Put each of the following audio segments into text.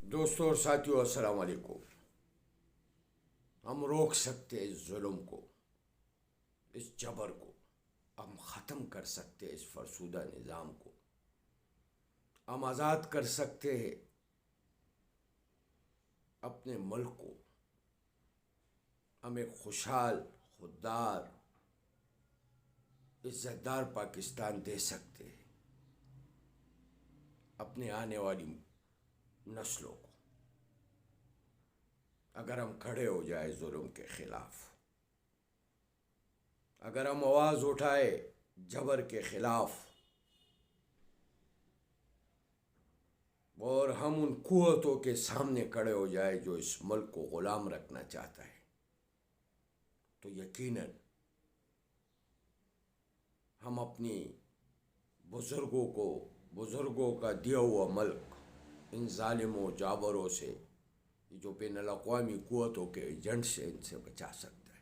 दोस्तों और साथियों, अस्सलाम वालेकुम। हम रोक सकते हैं इस जुल्म को, इस जबर को। हम ख़त्म कर सकते हैं इस फरसुदा निज़ाम को। हम आज़ाद कर सकते हैं अपने मुल्क को। हम एक खुशहाल, खुददार, इज़्ज़तदार पाकिस्तान दे सकते हैं अपने आने वाली नस्लों को, अगर हम खड़े हो जाए जुल्म के ख़िलाफ़, अगर हम आवाज़ उठाए जबर के ख़िलाफ़, और हम उन कुव्वतों के सामने खड़े हो जाए जो इस मुल्क को ग़ुलाम रखना चाहता है, तो यकीनन हम अपनी बुज़ुर्गों का दिया हुआ मुल्क इन ज़ालिमों जाबरों से, जो बैनुल अक़वामी कुव्वतों के एजेंट से, इनसे बचा सकता है।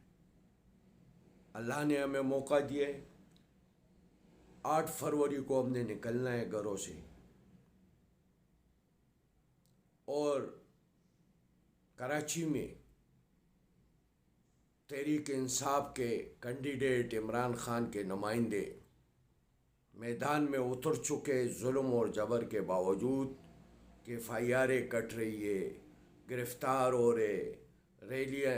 अल्लाह ने हमें मौका दिया है। 8 फरवरी को हमने निकलना है घरों से, और कराची में तहरीक इंसाफ के कैंडिडेट इमरान खान के नुमाइंदे मैदान में उतर चुके। जुल्म और जबर के बावजूद कि एफआईआरें कट रही है, गिरफ्तार हो रहे, रैलियाँ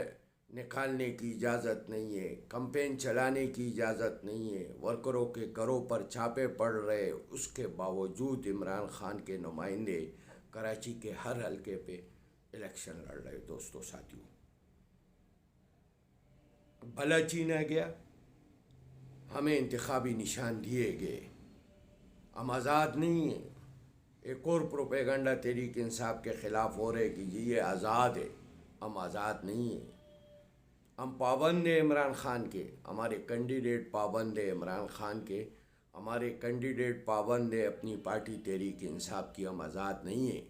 निकालने की इजाज़त नहीं है, कैंपेन चलाने की इजाज़त नहीं है, वर्करों के घरों पर छापे पड़ रहे, उसके बावजूद इमरान खान के नुमाइंदे कराची के हर हलके पे इलेक्शन लड़ रहे। दोस्तों साथियों, भला चीना गया, हमें इंतखाबी निशान दिए गए, हम आज़ाद नहीं हैं। एक और प्रोपेगंडा तहरीक इंसाफ के ख़िलाफ़ हो रहे कि ये आज़ाद है। हम आज़ाद नहीं हैं। हम पाबंद हैं इमरान खान के, हमारे कैंडिडेट पाबंद है इमरान खान के, हमारे कैंडिडेट पाबंद है अपनी पार्टी तहरीक इंसाफ की। हम आज़ाद नहीं हैं।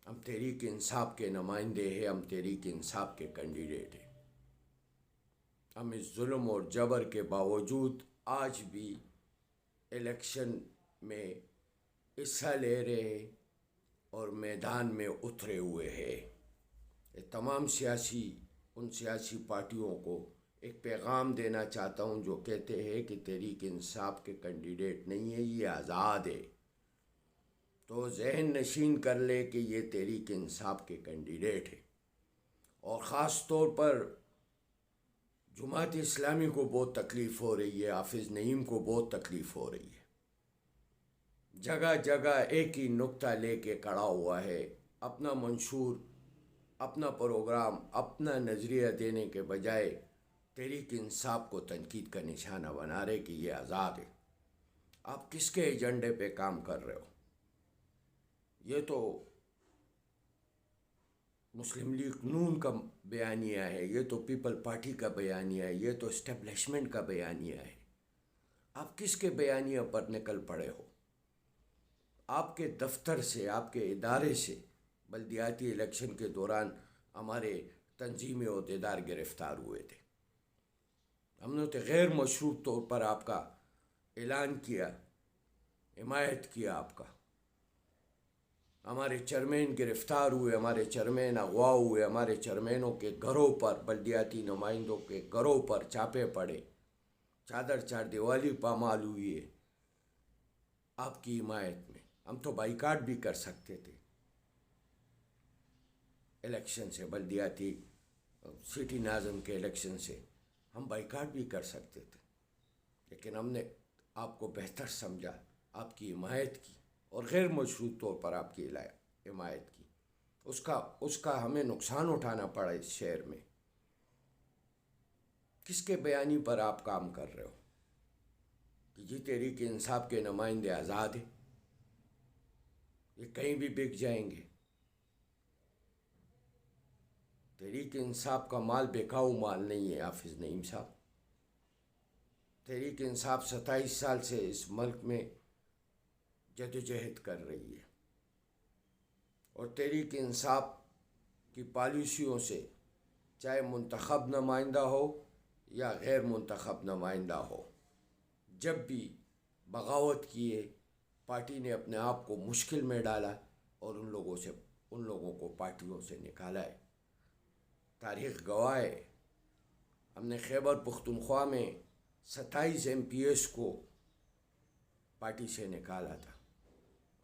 हम तहरीक इंसाफ के नुमाइंदे हैं, हम तहरीक इंसाफ के कैंडिडेट हैं। हम इस जुल्म और जबर के बावजूद आज भी इलेक्शन में हिस्सा ले रहे हैं और मैदान में उतरे हुए हैं। ये तमाम उन सियासी पार्टियों को एक पैगाम देना चाहता हूँ जो कहते हैं कि तहरीक इंसाफ के कैंडिडेट नहीं है, ये आज़ाद है। तो जहन नशीन कर ले कि ये तहरीक इंसाफ के कैंडिडेट है। और ख़ास तौर पर जमात इस्लामी को बहुत तकलीफ़ हो रही है, हाफिज़ नईम को बहुत तकलीफ़ हो रही है। जगह जगह एक ही नुक्ता लेके खड़ा हुआ है, अपना मंशूर, अपना प्रोग्राम, अपना नज़रिया देने के बजाय तहरीक इंसाफ को तनकीद का निशाना बना रहे कि ये आज़ाद है। आप किसके एजेंडे पे काम कर रहे हो? ये तो मुस्लिम लीग नून का बयानिया है, ये तो पीपल पार्टी का बयानिया है, ये तो इस्टेब्लिशमेंट का बयानिया है। आप किसके बयानिया पर निकल पड़े हो? आपके दफ्तर से, आपके इदारे से बल्दियाती इलेक्शन के दौरान हमारे तंजीमी अहदेदार गिरफ़्तार हुए थे। हमने तो गैर मशरूत तौर पर आपका ऐलान किया, हिमायत किया आपका। हमारे चेयरमैन गिरफ़्तार हुए, हमारे चेयरमैन अगवा हुए, हमारे चेयरमैनों के घरों पर, बल्दियाती नुमाइंदों के घरों पर छापे पड़े, चादर चार दिवाली पामाल हुई है आपकी हिमायत में। हम तो बाइकाट भी कर सकते थे इलेक्शन से, बल्दियाती सिटी नाज़म के इलेक्शन से हम बाइकाट भी कर सकते थे, लेकिन हमने आपको बेहतर समझा, आपकी हिमायत की और गैर मशरूत तौर पर आपकी हिमायत की। उसका हमें नुकसान उठाना पड़ा इस शहर में। किसके बयानी पर आप काम कर रहे हो कि जी तहरीक इंसाफ के नुमाइंदे आज़ाद हैं, ये कहीं भी बिक जाएंगे? तहरीक इंसाफ का माल बेकाऊ माल नहीं है हाफिज़ नईम साहब। तहरीक इंसाफ 27 साल से इस मुल्क में जदोजहद कर रही है, और तहरीक इंसाफ की पॉलिसियों से, चाहे मुंतखब नुमाइंदा हो या गैर मुंतखब नुमाइंदा हो, जब भी बगावत की है, पार्टी ने अपने आप को मुश्किल में डाला और उन लोगों को पार्टियों से निकाला है। तारीख़ गवाह है, हमने खैबर पख्तूनख्वा में 27 MPs को पार्टी से निकाला था।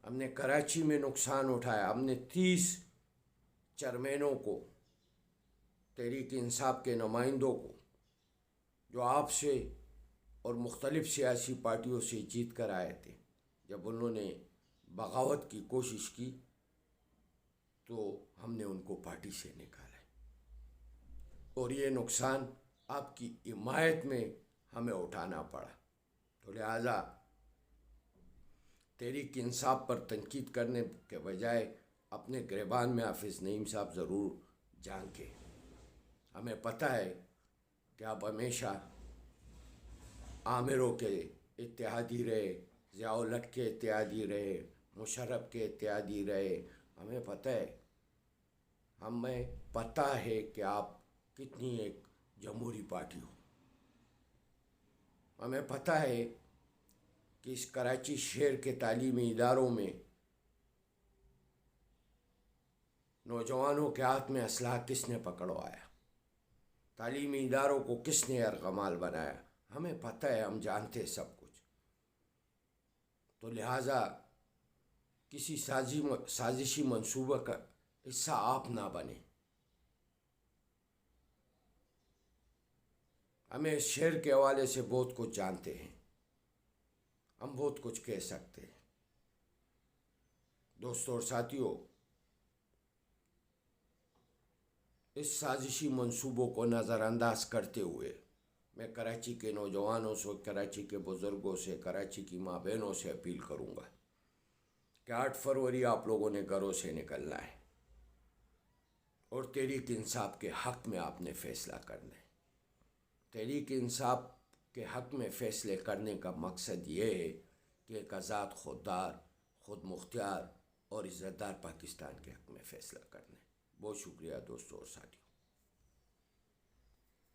हमने कराची में नुकसान उठाया। हमने 30 चेयरमैनों को, तहरीक इंसाफ के नुमाइंदों को, जो आपसे और मुख्तलिफ़ सियासी पार्टियों से जीत कर आए थे, जब उन्होंने बगावत की कोशिश की तो हमने उनको पार्टी से निकाला। और ये नुकसान आपकी हिमायत में हमें उठाना पड़ा। तो लिहाजा तहरीक इंसाफ पर तनकीद करने के बजाय अपने गिरबान में हाफिज़ नईम साहब ज़रूर झांके। हमें पता है कि आप हमेशा आमिरों के इत्तेहादी रहे, ज़ियाउल हक के इत्तेहादी रहे, मुशर्रफ के इत्तेहादी रहे। हमें पता है कि आप कितनी एक जमहूरी पार्टी हो। हमें पता है कि इस कराची शहर के तालीमी इदारों में नौजवानों के हाथ में असलहा किसने पकड़वाया, तालीमी इदारों को किसने अर्गमाल बनाया। हमें पता है, हम जानते हैं सब कुछ। तो लिहाजा किसी साजिशी मंसूबे का हिस्सा आप ना बने। हमें शहर के हवाले से बहुत कुछ जानते हैं, हम बहुत कुछ कह सकते हैं। दोस्तों और साथियों, इस साजिशी मंसूबों को नज़रअंदाज करते हुए मैं कराची के नौजवानों से, कराची के बुज़ुर्गों से, कराची की माँ बहनों से अपील करूँगा कि 8 फरवरी आप लोगों ने घरों से निकलना है और तहरीक इंसाफ के हक़ में आपने फ़ैसला करना है। तहरीक इंसाफ के हक़ में फ़ैसले करने का मकसद ये है कि एक आज़ाद, खुददार, खुद मुख्तियार और इज़्ज़तदार पाकिस्तान के हक़ में फ़ैसला करना है। बहुत शुक्रिया दोस्तों और साथियों।